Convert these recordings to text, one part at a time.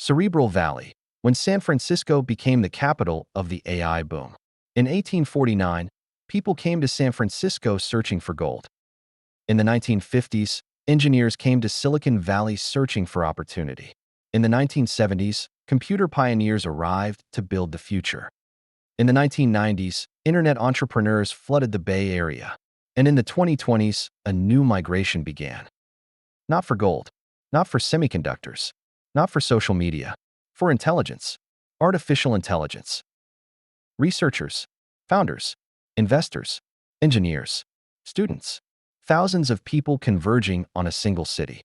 Cerebral Valley, when San Francisco became the capital of the AI boom. In 1849, people came to San Francisco searching for gold. In the 1950s, engineers came to Silicon Valley searching for opportunity. In the 1970s, computer pioneers arrived to build the future. In the 1990s, internet entrepreneurs flooded the Bay Area. And in the 2020s, a new migration began. Not for gold, not for semiconductors, not for social media, for intelligence, artificial intelligence. Researchers, founders, investors, engineers, students, thousands of people converging on a single city,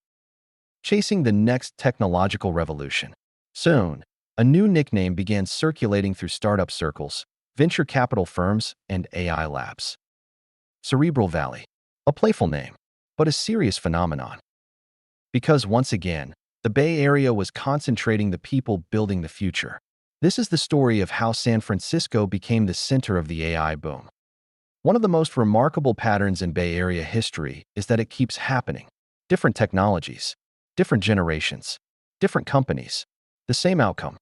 chasing the next technological revolution. Soon, a new nickname began circulating through startup circles, venture capital firms, and AI labs. Cerebral Valley, a playful name, but a serious phenomenon. Because once again, the Bay Area was concentrating the people building the future. This is the story of how San Francisco became the center of the AI boom. One of the most remarkable patterns in Bay Area history is that it keeps happening. Different technologies, different generations, different companies, the same outcome.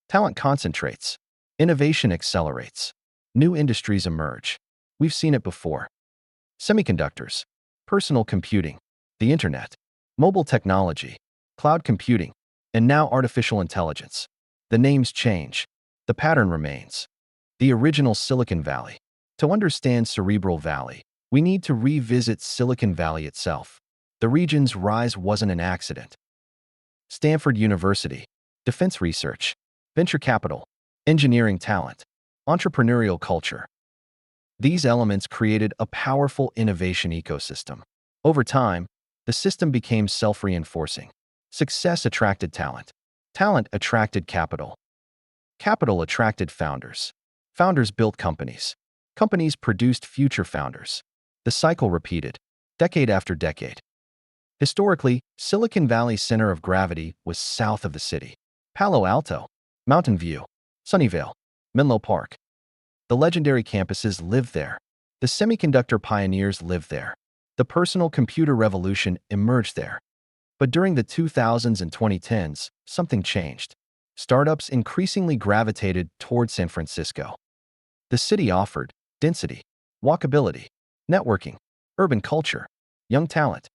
Talent concentrates, innovation accelerates, new industries emerge. We've seen it before. Semiconductors, personal computing, the internet, mobile technology, cloud computing, and now artificial intelligence. The names change. The pattern remains. The original Silicon Valley. To understand Cerebral Valley, we need to revisit Silicon Valley itself. The region's rise wasn't an accident. Stanford University, defense research, venture capital, engineering talent, entrepreneurial culture. These elements created a powerful innovation ecosystem. Over time, the system became self-reinforcing. Success attracted talent. Talent attracted capital. Capital attracted founders. Founders built companies. Companies produced future founders. The cycle repeated, decade after decade. Historically, Silicon Valley's center of gravity was south of the city. Palo Alto, Mountain View, Sunnyvale, Menlo Park. The legendary campuses lived there. The semiconductor pioneers lived there. The personal computer revolution emerged there. But during the 2000s and 2010s, something changed. Startups increasingly gravitated toward San Francisco. The city offered density, walkability, networking, urban culture, young talent.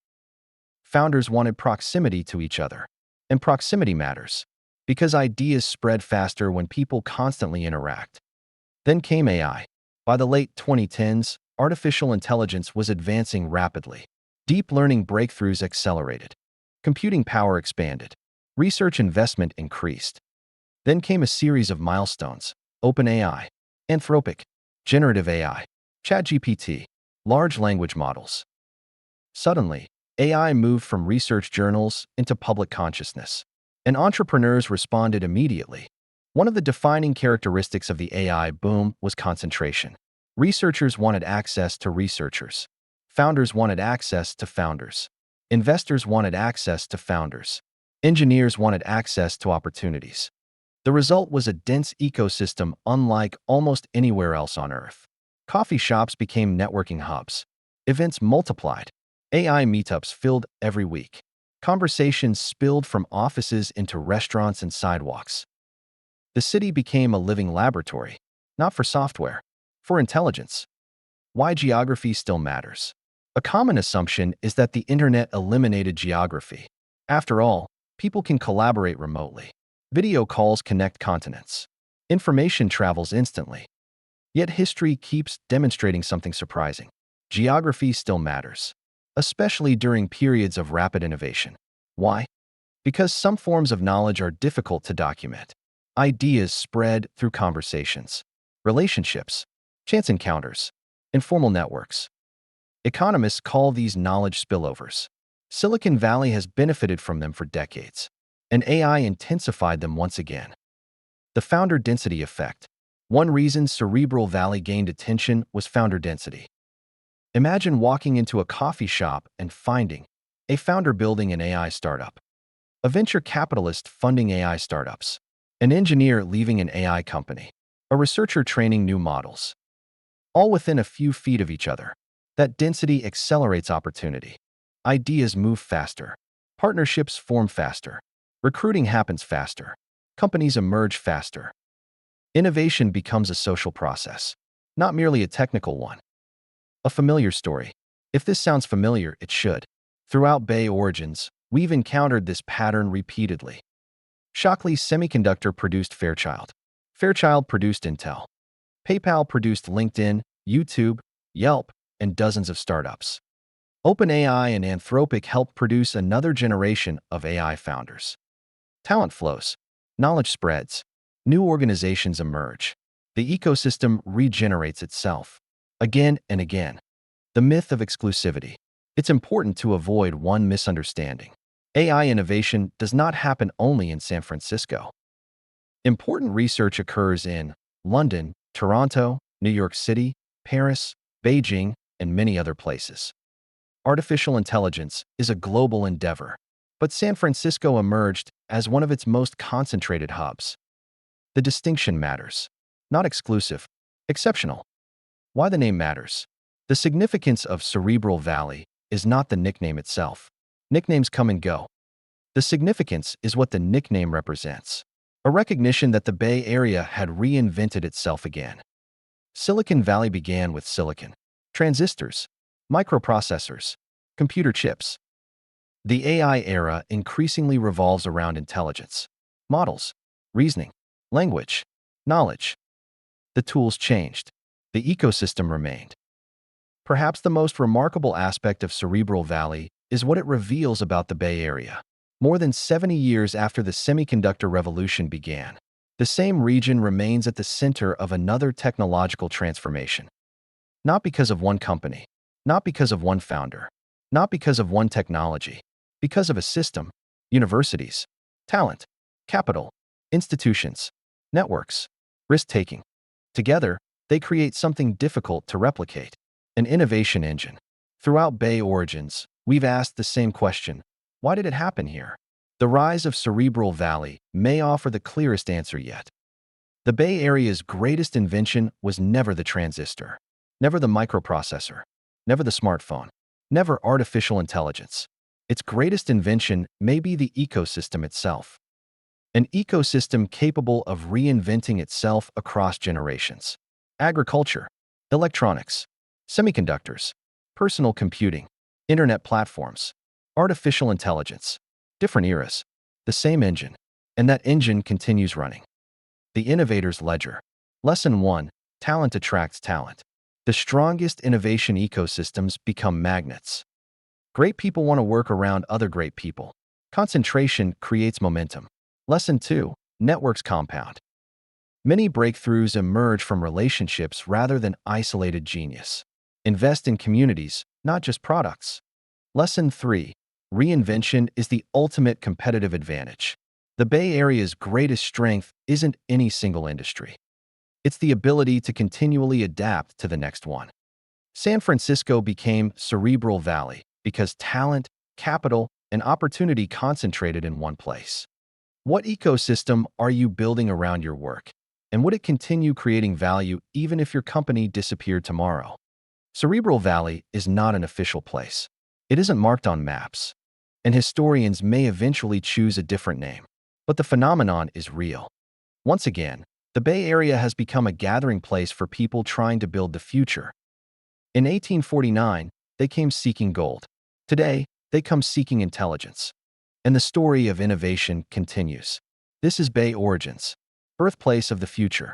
Founders wanted proximity to each other. And proximity matters, because ideas spread faster when people constantly interact. Then came AI. By the late 2010s, artificial intelligence was advancing rapidly. Deep learning breakthroughs accelerated. Computing power expanded. Research investment increased. Then came a series of milestones: OpenAI, Anthropic, generative AI, ChatGPT, large language models. Suddenly, AI moved from research journals into public consciousness, and entrepreneurs responded immediately. One of the defining characteristics of the AI boom was concentration. Researchers wanted access to researchers. Founders wanted access to founders. Investors wanted access to founders. Engineers wanted access to opportunities. The result was a dense ecosystem unlike almost anywhere else on Earth. Coffee shops became networking hubs. Events multiplied. AI meetups filled every week. Conversations spilled from offices into restaurants and sidewalks. The city became a living laboratory, not for software, for intelligence. Why geography still matters. A common assumption is that the internet eliminated geography. After all, people can collaborate remotely. Video calls connect continents. Information travels instantly. Yet history keeps demonstrating something surprising. Geography still matters, especially during periods of rapid innovation. Why? Because some forms of knowledge are difficult to document. Ideas spread through conversations, relationships, chance encounters, informal networks. Economists call these knowledge spillovers. Silicon Valley has benefited from them for decades, and AI intensified them once again. The founder density effect. One reason Cerebral Valley gained attention was founder density. Imagine walking into a coffee shop and finding a founder building an AI startup, a venture capitalist funding AI startups, an engineer leaving an AI company, a researcher training new models, all within a few feet of each other. That density accelerates opportunity. Ideas move faster. Partnerships form faster. Recruiting happens faster. Companies emerge faster. Innovation becomes a social process, not merely a technical one. A familiar story. If this sounds familiar, it should. Throughout Bay origins, we've encountered this pattern repeatedly. Shockley Semiconductor produced Fairchild. Fairchild produced Intel. PayPal produced LinkedIn, YouTube, Yelp, and dozens of startups. OpenAI and Anthropic helped produce another generation of AI founders. Talent flows. Knowledge spreads. New organizations emerge. The ecosystem regenerates itself. Again and again. The myth of exclusivity. It's important to avoid one misunderstanding. AI innovation does not happen only in San Francisco. Important research occurs in London, Toronto, New York City, Paris, Beijing, and many other places. Artificial intelligence is a global endeavor, but San Francisco emerged as one of its most concentrated hubs. The distinction matters. Not exclusive, exceptional. Why the name matters. The significance of Cerebral Valley is not the nickname itself. Nicknames come and go. The significance is what the nickname represents. A recognition that the Bay Area had reinvented itself again. Silicon Valley began with silicon, transistors, microprocessors, computer chips. The AI era increasingly revolves around intelligence, models, reasoning, language, knowledge. The tools changed. The ecosystem remained. Perhaps the most remarkable aspect of Cerebral Valley is what it reveals about the Bay Area. More than 70 years after the semiconductor revolution began, the same region remains at the center of another technological transformation. Not because of one company, not because of one founder, not because of one technology, because of a system, universities, talent, capital, institutions, networks, risk-taking. Together, they create something difficult to replicate, an innovation engine. Throughout Bay origins, we've asked the same question: why did it happen here? The rise of Cerebral Valley may offer the clearest answer yet. The Bay Area's greatest invention was never the transistor, never the microprocessor, never the smartphone, never artificial intelligence. Its greatest invention may be the ecosystem itself. An ecosystem capable of reinventing itself across generations. Agriculture, electronics, semiconductors, personal computing, internet platforms, artificial intelligence. Different eras, the same engine, and that engine continues running. The innovator's ledger. Lesson 1. Talent attracts talent. The strongest innovation ecosystems become magnets. Great people want to work around other great people. Concentration creates momentum. Lesson 2. Networks compound. Many breakthroughs emerge from relationships rather than isolated genius. Invest in communities, not just products. Lesson 3. Reinvention is the ultimate competitive advantage. The Bay Area's greatest strength isn't any single industry. It's the ability to continually adapt to the next one. San Francisco became Cerebral Valley because talent, capital, and opportunity concentrated in one place. What ecosystem are you building around your work? And would it continue creating value even if your company disappeared tomorrow? Cerebral Valley is not an official place. It isn't marked on maps, and historians may eventually choose a different name. But the phenomenon is real. Once again, the Bay Area has become a gathering place for people trying to build the future. In 1849, they came seeking gold. Today, they come seeking intelligence. And the story of innovation continues. This is Bay Origins, birthplace of the future.